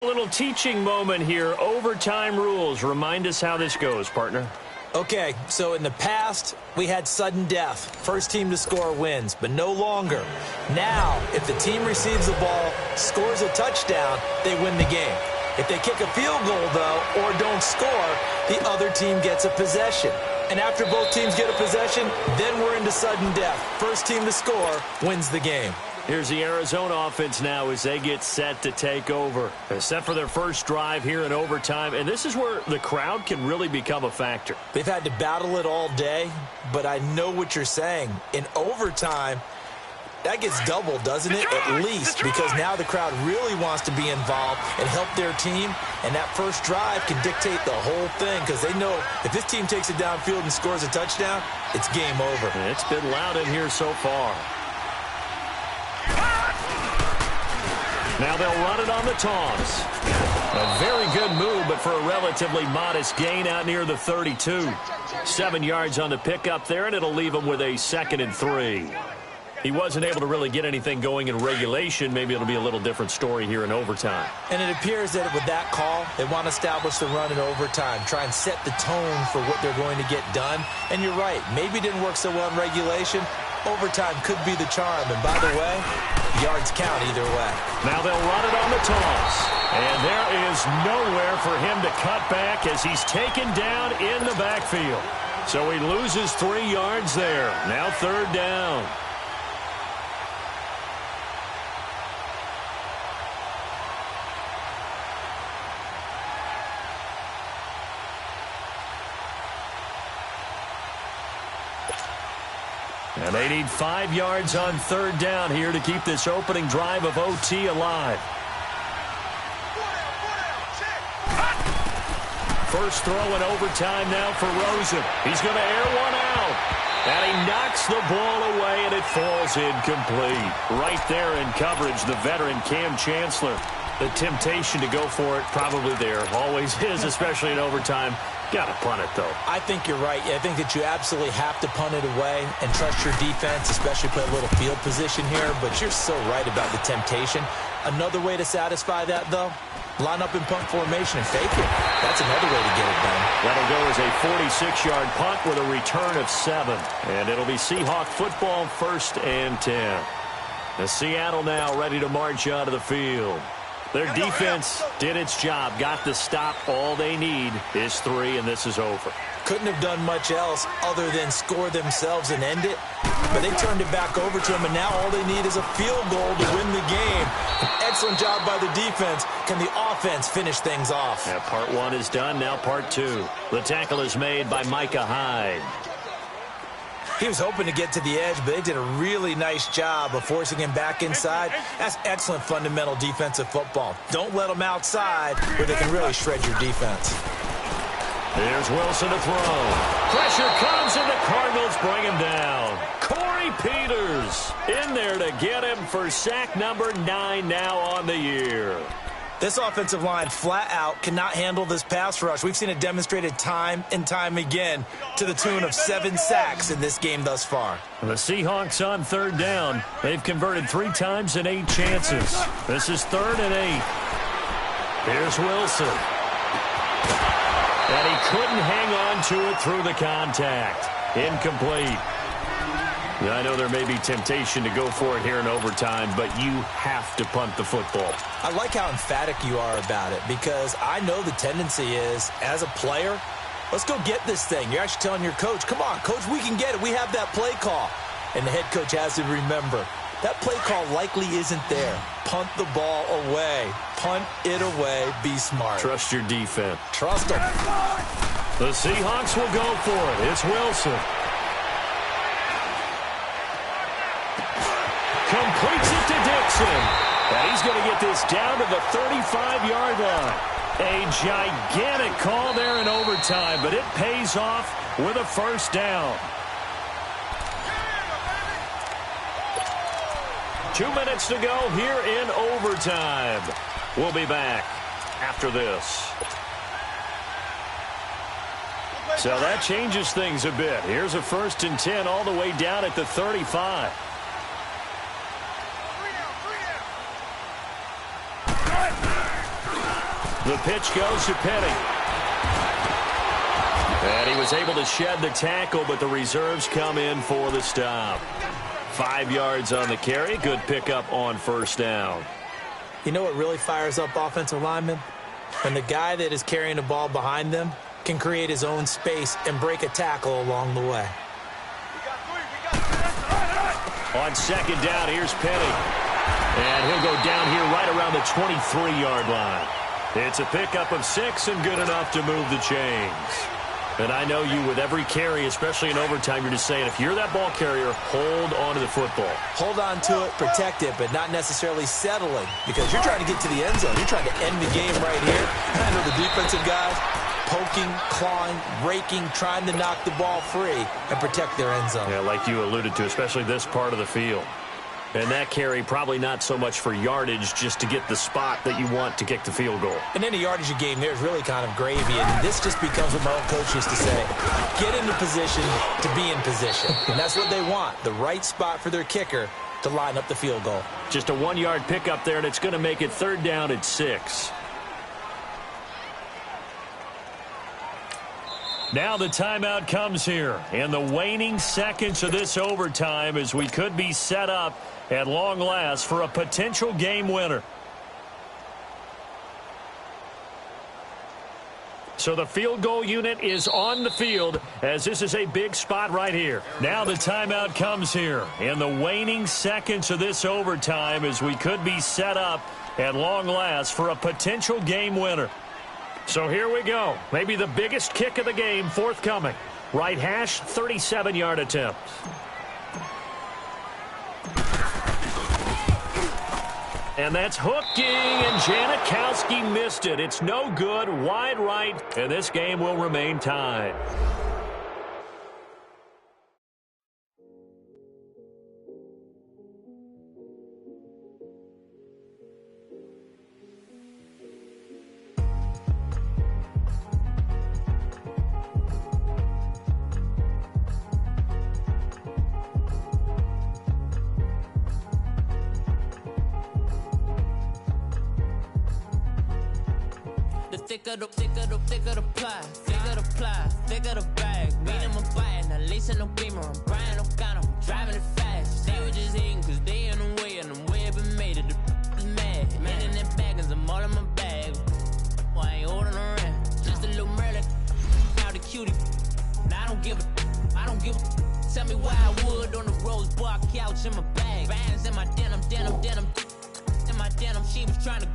A little teaching moment here. Overtime rules. Remind us how this goes, partner. Okay, so in the past, we had sudden death. First team to score wins, but no longer. Now, if the team receives the ball, scores a touchdown, they win the game. If they kick a field goal, though, or don't score, the other team gets a possession. And after both teams get a possession, then we're into sudden death. First team to score wins the game. Here's the Arizona offense now as they get set to take over. They're set for their first drive here in overtime, and this is where the crowd can really become a factor. They've had to battle it all day, but I know what you're saying. In overtime, that gets doubled, doesn't it? At least, because now the crowd really wants to be involved and help their team, and that first drive can dictate the whole thing because they know if this team takes it downfield and scores a touchdown, it's game over. And it's been loud in here so far. Now they'll run it on the toss. A very good move, but for a relatively modest gain out near the 32. 7 yards on the pickup there, and it'll leave him with a 2nd and 3. He wasn't able to really get anything going in regulation. Maybe it'll be a little different story here in overtime. And it appears that with that call, they want to establish the run in overtime, try and set the tone for what they're going to get done. And you're right, maybe it didn't work so well in regulation. Overtime could be the charm. And by the way, yards count either way. Now they'll run it on the toss. And there is nowhere for him to cut back as he's taken down in the backfield. So he loses 3 yards there. Now 3rd down. And they need 5 yards on 3rd down here to keep this opening drive of OT alive. First throw in overtime now for Rosen. He's going to air one out. And he knocks the ball away, and it falls incomplete. Right there in coverage, the veteran Cam Chancellor. The temptation to go for it probably there. Always is, especially in overtime. Got to punt it, though. I think you're right. I think that you absolutely have to punt it away and trust your defense, especially play a little field position here. But you're so right about the temptation. Another way to satisfy that, though, line up in punt formation and fake it. That's another way to get it done. That'll go as a 46-yard punt with a return of 7. And it'll be Seahawk football, 1st and 10. The Seattle now ready to march out of the field. Their defense did its job, got the stop. All they need is 3, and this is over. Couldn't have done much else other than score themselves and end it. But they turned it back over to them, and now all they need is a field goal to win the game. An excellent job by the defense. Can the offense finish things off? Yeah, part 1 is done, now part 2. The tackle is made by Micah Hyde. He was hoping to get to the edge, but they did a really nice job of forcing him back inside. That's excellent fundamental defensive football. Don't let them outside where they can really shred your defense. Here's Wilson to throw. Pressure comes, and the Cardinals bring him down. Corey Peters in there to get him for sack number 9 now on the year. This offensive line flat out cannot handle this pass rush. We've seen it demonstrated time and time again to the tune of 7 sacks in this game thus far. The Seahawks on 3rd down. They've converted 3 times in 8 chances. This is 3rd and 8. Here's Wilson. And he couldn't hang on to it through the contact. Incomplete. Now, I know there may be temptation to go for it here in overtime, but you have to punt the football. I like how emphatic you are about it because I know the tendency is, as a player, let's go get this thing. You're actually telling your coach, come on, coach, we can get it. We have that play call. And the head coach has to remember, that play call likely isn't there. Punt the ball away. Punt it away. Be smart. Trust your defense. Trust them. The Seahawks will go for it. It's Wilson. Completes it to Dixon. And he's going to get this down to the 35-yard line. A gigantic call there in overtime, but it pays off with a 1st down. 2 minutes to go here in overtime. We'll be back after this. So that changes things a bit. Here's a 1st and 10 all the way down at the 35. The pitch goes to Penny. And he was able to shed the tackle, but the reserves come in for the stop. 5 yards on the carry. Good pickup on first down. You know what really fires up offensive linemen? When the guy that is carrying the ball behind them can create his own space and break a tackle along the way. On second down, here's Penny. And he'll go down here right around the 23-yard line. It's a pickup of 6 and good enough to move the chains. And I know you, with every carry, especially in overtime, you're just saying, if you're that ball carrier, hold on to the football. Hold on to it, protect it, but not necessarily settling, because you're trying to get to the end zone. You're trying to end the game right here. I know the defensive guys poking, clawing, raking, trying to knock the ball free and protect their end zone. Yeah, like you alluded to, especially this part of the field. And that carry probably not so much for yardage, just to get the spot that you want to kick the field goal. And then the yardage game there is really kind of gravy, and this just becomes what my own coach used to say, get into position to be in position. And that's what they want, the right spot for their kicker to line up the field goal. Just a 1-yard pickup there, and it's going to make it third down at 6. Now the timeout comes here in the waning seconds of this overtime, as we could be set up at long last for a potential game winner. So the field goal unit is on the field, as this is a big spot right here. Now the timeout comes here in the waning seconds of this overtime, as we could be set up at long last for a potential game winner. So here we go. Maybe the biggest kick of the game forthcoming. Right hash, 37-yard attempt. And that's hooking, and Janikowski missed it. It's no good, wide right, and this game will remain tied. Thicker the pie, thicker the bag. Meet him a bite, now lace in the beamer. I'm Brian O'Connor, I'm driving it fast. They were just hating cause they in the way, and the way I've been made it, the is mad. Man in that bag, cause I'm all in my bag. Well, I ain't holding around, just a little Merlin. Now the cutie, now I don't give a. Tell me why I would on the rose bar couch in my bag. Bands in my denim. In my denim, she was trying to.